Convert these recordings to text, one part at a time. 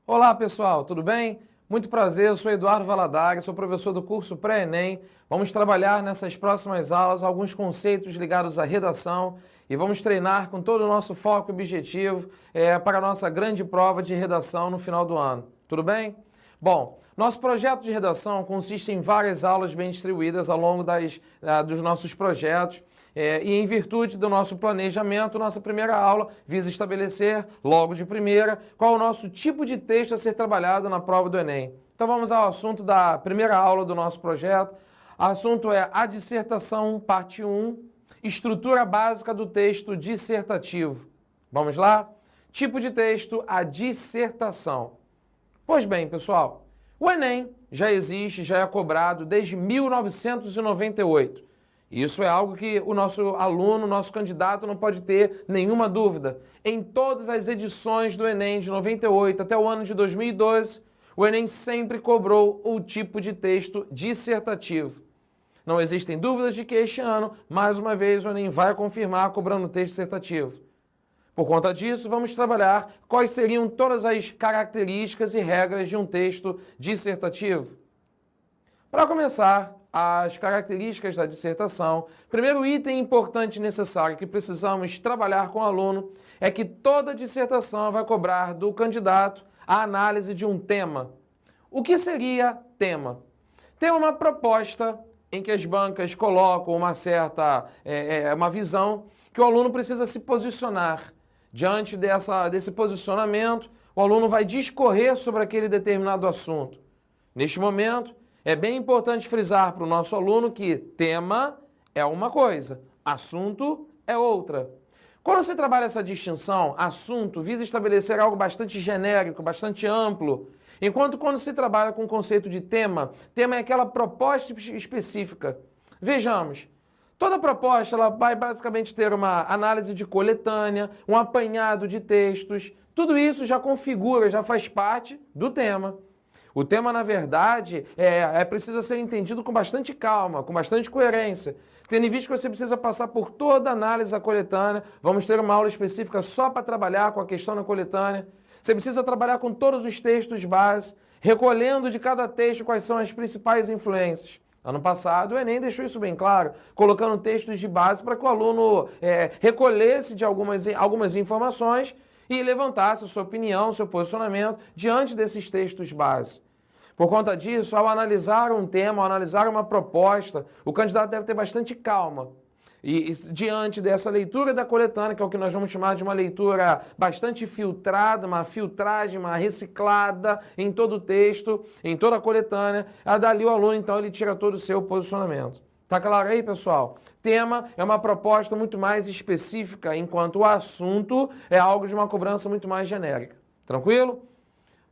Olá pessoal, tudo bem? Muito prazer, eu sou Eduardo Valadares, sou professor do curso Pré-ENEM. Vamos trabalhar nessas próximas aulas alguns conceitos ligados à redação e vamos treinar com todo o nosso foco e objetivo para a nossa grande prova de redação no final do ano. Tudo bem? Bom, nosso projeto de redação consiste em várias aulas bem distribuídas ao longo dos nossos projetos. E em virtude do nosso planejamento, nossa primeira aula visa estabelecer, logo de primeira, qual é o nosso tipo de texto a ser trabalhado na prova do Enem. Então vamos ao assunto da primeira aula do nosso projeto. O assunto é a dissertação, parte 1, estrutura básica do texto dissertativo. Vamos lá? Tipo de texto, a dissertação. Pois bem, pessoal, o Enem já existe, já é cobrado desde 1998. Isso é algo que o nosso aluno, o nosso candidato não pode ter nenhuma dúvida. Em todas as edições do Enem de 98 até o ano de 2012, o Enem sempre cobrou o tipo de texto dissertativo. Não existem dúvidas de que este ano, mais uma vez, o Enem vai confirmar cobrando o texto dissertativo. Por conta disso, vamos trabalhar quais seriam todas as características e regras de um texto dissertativo. Para começar, as características da dissertação, primeiro item importante e necessário que precisamos trabalhar com o aluno é que toda dissertação vai cobrar do candidato a análise de um tema. O que seria tema? Tema é uma proposta em que as bancas colocam uma certa uma visão que o aluno precisa se posicionar. Diante desse posicionamento, o aluno vai discorrer sobre aquele determinado assunto. Neste momento, é bem importante frisar para o nosso aluno que tema é uma coisa, assunto é outra. Quando você trabalha essa distinção, assunto visa estabelecer algo bastante genérico, bastante amplo, enquanto quando se trabalha com o conceito de tema, tema é aquela proposta específica. Vejamos, toda proposta ela vai basicamente ter uma análise de coletânea, um apanhado de textos, tudo isso já configura, já faz parte do tema. O tema, na verdade, precisa ser entendido com bastante calma, com bastante coerência. Tendo em vista que você precisa passar por toda a análise da coletânea, vamos ter uma aula específica só para trabalhar com a questão da coletânea. Você precisa trabalhar com todos os textos base, recolhendo de cada texto quais são as principais influências. Ano passado, o Enem deixou isso bem claro, colocando textos de base para que o aluno recolhesse de algumas informações e levantasse sua opinião, seu posicionamento diante desses textos base. Por conta disso, ao analisar um tema, ao analisar uma proposta, o candidato deve ter bastante calma. E diante dessa leitura da coletânea, que é o que nós vamos chamar de uma leitura bastante filtrada, uma filtragem, uma reciclada em todo o texto, em toda a coletânea, dali o aluno, então, ele tira todo o seu posicionamento. Tá claro aí, pessoal? Tema é uma proposta muito mais específica, enquanto o assunto é algo de uma cobrança muito mais genérica. Tranquilo?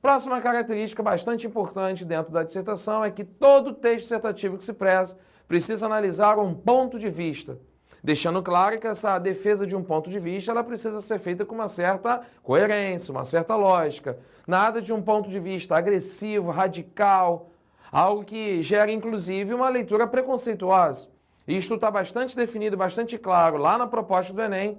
Próxima característica bastante importante dentro da dissertação é que todo texto dissertativo que se preza precisa analisar um ponto de vista, deixando claro que essa defesa de um ponto de vista ela precisa ser feita com uma certa coerência, uma certa lógica. Nada de um ponto de vista agressivo, radical, algo que gera, inclusive, uma leitura preconceituosa. Isto está bastante definido, bastante claro lá na proposta do Enem,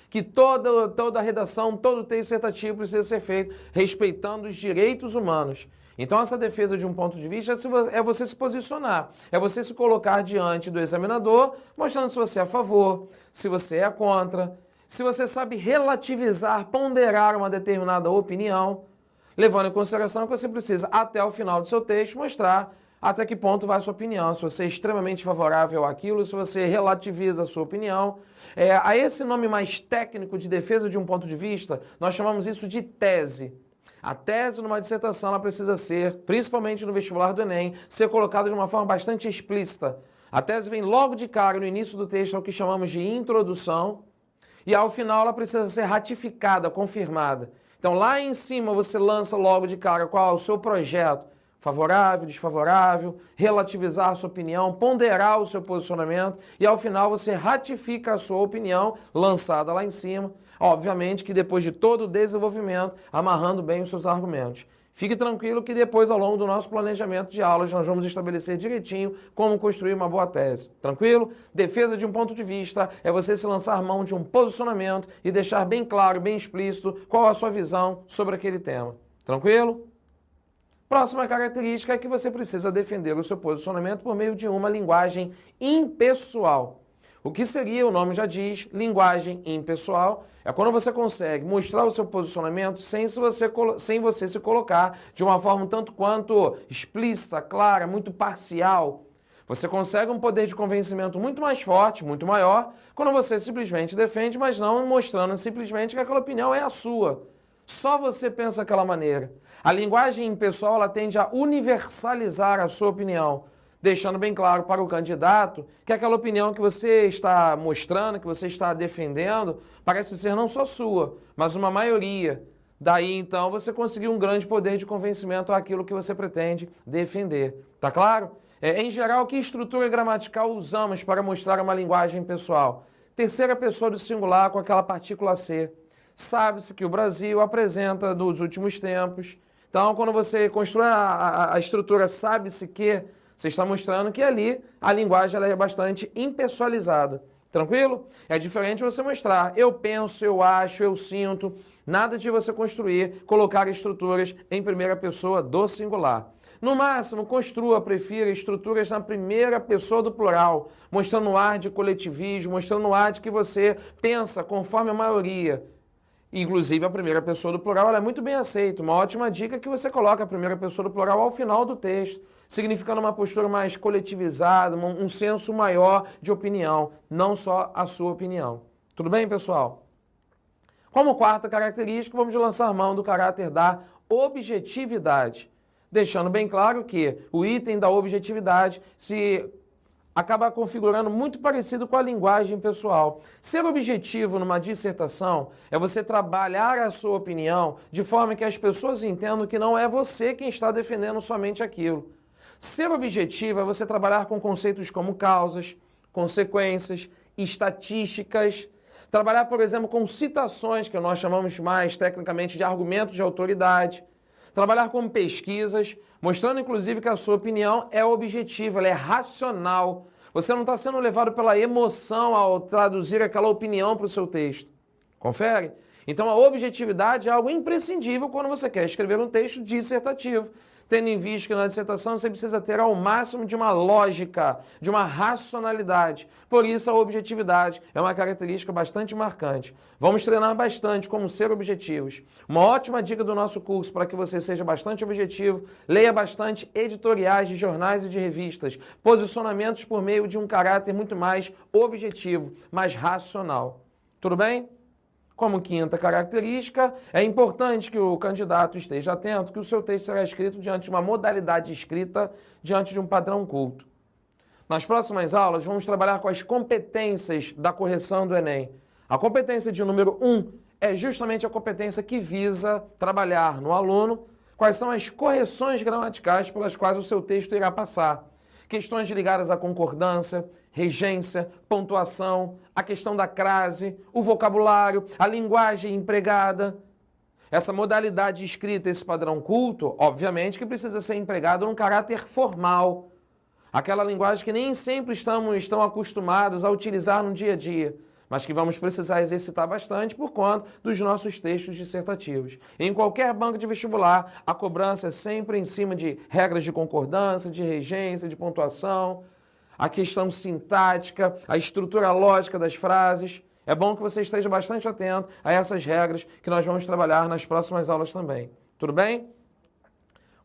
que toda a redação, todo texto dissertativo precisa ser feito respeitando os direitos humanos. Então, essa defesa de um ponto de vista é você se posicionar, é você se colocar diante do examinador, mostrando se você é a favor, se você é contra, se você sabe relativizar, ponderar uma determinada opinião, levando em consideração que você precisa, até o final do seu texto, mostrar até que ponto vai a sua opinião, se você é extremamente favorável àquilo, se você relativiza a sua opinião. A esse nome mais técnico de defesa de um ponto de vista, nós chamamos isso de tese. A tese numa dissertação ela precisa ser, principalmente no vestibular do Enem, ser colocada de uma forma bastante explícita. A tese vem logo de cara no início do texto, é o que chamamos de introdução, e ao final ela precisa ser ratificada, confirmada. Então lá em cima você lança logo de cara qual é o seu projeto, favorável, desfavorável, relativizar a sua opinião, ponderar o seu posicionamento e ao final você ratifica a sua opinião lançada lá em cima, obviamente que depois de todo o desenvolvimento, amarrando bem os seus argumentos. Fique tranquilo que depois, ao longo do nosso planejamento de aulas, nós vamos estabelecer direitinho como construir uma boa tese. Tranquilo? Defesa de um ponto de vista é você se lançar mão de um posicionamento e deixar bem claro, bem explícito qual a sua visão sobre aquele tema. Tranquilo? Próxima característica é que você precisa defender o seu posicionamento por meio de uma linguagem impessoal. O que seria, o nome já diz, linguagem impessoal, é quando você consegue mostrar o seu posicionamento sem você se colocar de uma forma um tanto quanto explícita, clara, muito parcial. Você consegue um poder de convencimento muito mais forte, muito maior, quando você simplesmente defende, mas não mostrando simplesmente que aquela opinião é a sua. Só você pensa daquela maneira. A linguagem impessoal ela tende a universalizar a sua opinião, deixando bem claro para o candidato que aquela opinião que você está mostrando, que você está defendendo, parece ser não só sua, mas uma maioria. Daí, então, você conseguiu um grande poder de convencimento àquilo que você pretende defender. Tá claro? Em geral, que estrutura gramatical usamos para mostrar uma linguagem pessoal? Terceira pessoa do singular com aquela partícula C. Sabe-se que o Brasil apresenta nos últimos tempos. Então, quando você constrói a estrutura sabe-se que, você está mostrando que ali a linguagem ela é bastante impessoalizada. Tranquilo? É diferente você mostrar eu penso, eu acho, eu sinto. Nada de você construir, colocar estruturas em primeira pessoa do singular. No máximo, prefira estruturas na primeira pessoa do plural, mostrando o ar de coletivismo, mostrando o ar de que você pensa conforme a maioria. Inclusive, a primeira pessoa do plural ela é muito bem aceita. Uma ótima dica é que você coloque a primeira pessoa do plural ao final do texto, significando uma postura mais coletivizada, um senso maior de opinião, não só a sua opinião. Tudo bem, pessoal? Como quarta característica, vamos lançar mão do caráter da objetividade, deixando bem claro que o item da objetividade se acaba configurando muito parecido com a linguagem pessoal. Ser objetivo numa dissertação é você trabalhar a sua opinião de forma que as pessoas entendam que não é você quem está defendendo somente aquilo. Ser objetivo é você trabalhar com conceitos como causas, consequências, estatísticas, trabalhar, por exemplo, com citações, que nós chamamos mais tecnicamente de argumentos de autoridade, trabalhar com pesquisas, mostrando inclusive que a sua opinião é objetiva, ela é racional. Você não está sendo levado pela emoção ao traduzir aquela opinião para o seu texto. Confere? Então a objetividade é algo imprescindível quando você quer escrever um texto dissertativo. Tendo em vista que na dissertação você precisa ter ao máximo de uma lógica, de uma racionalidade. Por isso a objetividade é uma característica bastante marcante. Vamos treinar bastante como ser objetivos. Uma ótima dica do nosso curso para que você seja bastante objetivo, leia bastante editoriais de jornais e de revistas, posicionamentos por meio de um caráter muito mais objetivo, mais racional. Tudo bem? Como quinta característica, é importante que o candidato esteja atento que o seu texto será escrito diante de uma modalidade escrita, diante de um padrão culto. Nas próximas aulas, vamos trabalhar com as competências da correção do Enem. A competência de número 1 é justamente a competência que visa trabalhar no aluno quais são as correções gramaticais pelas quais o seu texto irá passar. Questões ligadas à concordância, regência, pontuação, a questão da crase, o vocabulário, a linguagem empregada. Essa modalidade escrita, esse padrão culto, obviamente que precisa ser empregado num caráter formal. Aquela linguagem que nem sempre estão acostumados a utilizar no dia a dia, mas que vamos precisar exercitar bastante por conta dos nossos textos dissertativos. Em qualquer banco de vestibular, a cobrança é sempre em cima de regras de concordância, de regência, de pontuação, a questão sintática, a estrutura lógica das frases. É bom que você esteja bastante atento a essas regras que nós vamos trabalhar nas próximas aulas também. Tudo bem?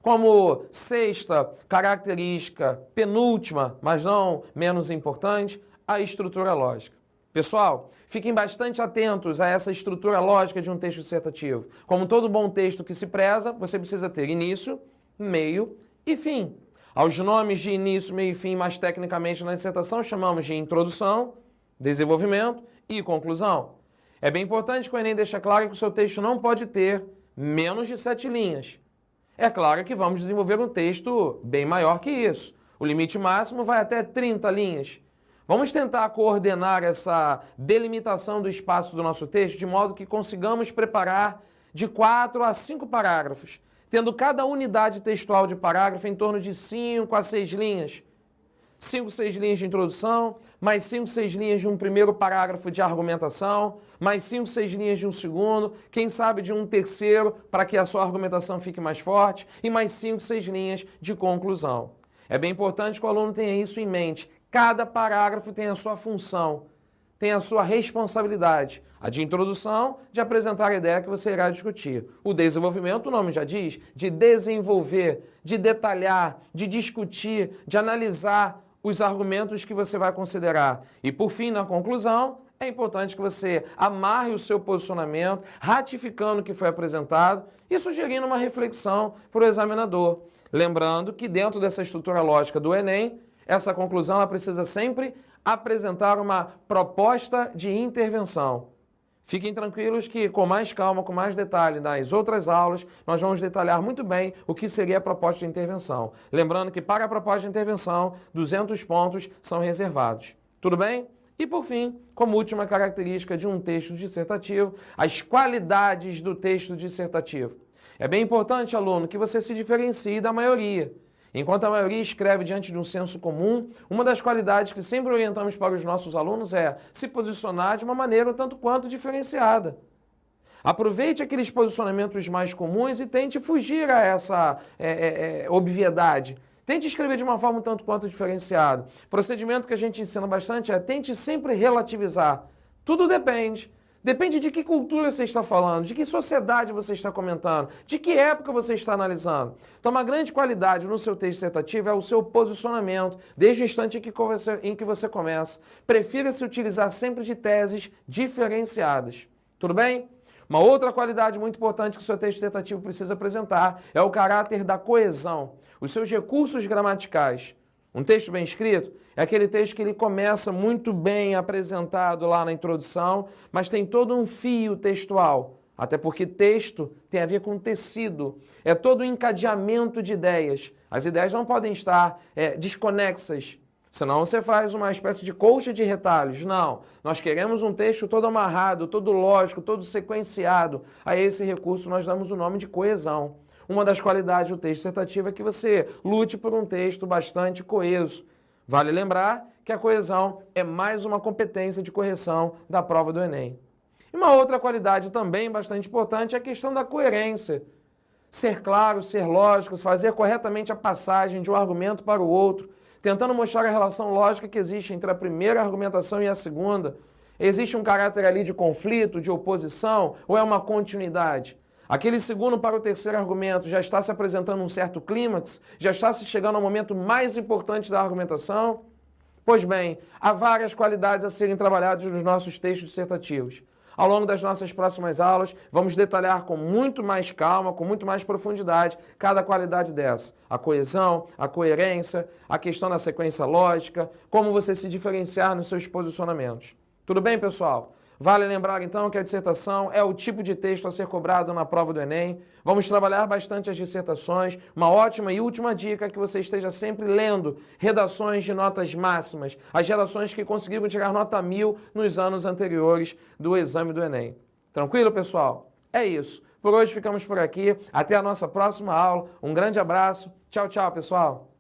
Como sexta característica, penúltima, mas não menos importante, a estrutura lógica. Pessoal, fiquem bastante atentos a essa estrutura lógica de um texto dissertativo. Como todo bom texto que se preza, você precisa ter início, meio e fim. Aos nomes de início, meio e fim, mais tecnicamente na dissertação, chamamos de introdução, desenvolvimento e conclusão. É bem importante que o Enem deixe claro que o seu texto não pode ter menos de 7 linhas. É claro que vamos desenvolver um texto bem maior que isso. O limite máximo vai até 30 linhas. Vamos tentar coordenar essa delimitação do espaço do nosso texto de modo que consigamos preparar de 4 a 5 parágrafos, tendo cada unidade textual de parágrafo em torno de 5 a 6 linhas. 5, 6 linhas de introdução, mais 5, 6 linhas de um primeiro parágrafo de argumentação, mais 5, 6 linhas de um segundo, quem sabe de um terceiro para que a sua argumentação fique mais forte, e mais 5, 6 linhas de conclusão. É bem importante que o aluno tenha isso em mente. Cada parágrafo tem a sua função, tem a sua responsabilidade. A de introdução, de apresentar a ideia que você irá discutir. O desenvolvimento, o nome já diz, de desenvolver, de detalhar, de discutir, de analisar os argumentos que você vai considerar. E por fim, na conclusão, é importante que você amarre o seu posicionamento, ratificando o que foi apresentado e sugerindo uma reflexão para o examinador. Lembrando que dentro dessa estrutura lógica do Enem, essa conclusão ela precisa sempre apresentar uma proposta de intervenção. Fiquem tranquilos que com mais calma, com mais detalhe nas outras aulas, nós vamos detalhar muito bem o que seria a proposta de intervenção. Lembrando que para a proposta de intervenção, 200 pontos são reservados. Tudo bem? E por fim, como última característica de um texto dissertativo, as qualidades do texto dissertativo. É bem importante, aluno, que você se diferencie da maioria. Enquanto a maioria escreve diante de um senso comum, uma das qualidades que sempre orientamos para os nossos alunos é se posicionar de uma maneira um tanto quanto diferenciada. Aproveite aqueles posicionamentos mais comuns e tente fugir a essa obviedade. Tente escrever de uma forma um tanto quanto diferenciada. O procedimento que a gente ensina bastante é tente sempre relativizar. Tudo depende. Depende de que cultura você está falando, de que sociedade você está comentando, de que época você está analisando. Então, uma grande qualidade no seu texto dissertativo é o seu posicionamento, desde o instante em que você começa. Prefira-se utilizar sempre de teses diferenciadas. Tudo bem? Uma outra qualidade muito importante que o seu texto dissertativo precisa apresentar é o caráter da coesão, os seus recursos gramaticais. Um texto bem escrito é aquele texto que ele começa muito bem apresentado lá na introdução, mas tem todo um fio textual. Até porque texto tem a ver com tecido. É todo um encadeamento de ideias. As ideias não podem estar desconexas. Senão você faz uma espécie de colcha de retalhos. Não, nós queremos um texto todo amarrado, todo lógico, todo sequenciado. A esse recurso nós damos o nome de coesão. Uma das qualidades do texto dissertativo é que você lute por um texto bastante coeso. Vale lembrar que a coesão é mais uma competência de correção da prova do Enem. E uma outra qualidade também bastante importante é a questão da coerência. Ser claro, ser lógico, fazer corretamente a passagem de um argumento para o outro, tentando mostrar a relação lógica que existe entre a primeira argumentação e a segunda. Existe um caráter ali de conflito, de oposição, ou é uma continuidade? Aquele segundo para o terceiro argumento já está se apresentando um certo clímax? Já está se chegando ao momento mais importante da argumentação? Pois bem, há várias qualidades a serem trabalhadas nos nossos textos dissertativos. Ao longo das nossas próximas aulas, vamos detalhar com muito mais calma, com muito mais profundidade, cada qualidade dessa. A coesão, a coerência, a questão da sequência lógica, como você se diferenciar nos seus posicionamentos. Tudo bem, pessoal? Vale lembrar, então, que a dissertação é o tipo de texto a ser cobrado na prova do Enem. Vamos trabalhar bastante as dissertações. Uma ótima e última dica é que você esteja sempre lendo redações de notas máximas, as redações que conseguiram tirar nota 1000 nos anos anteriores do exame do Enem. Tranquilo, pessoal? É isso. Por hoje ficamos por aqui. Até a nossa próxima aula. Um grande abraço. Tchau, tchau, pessoal.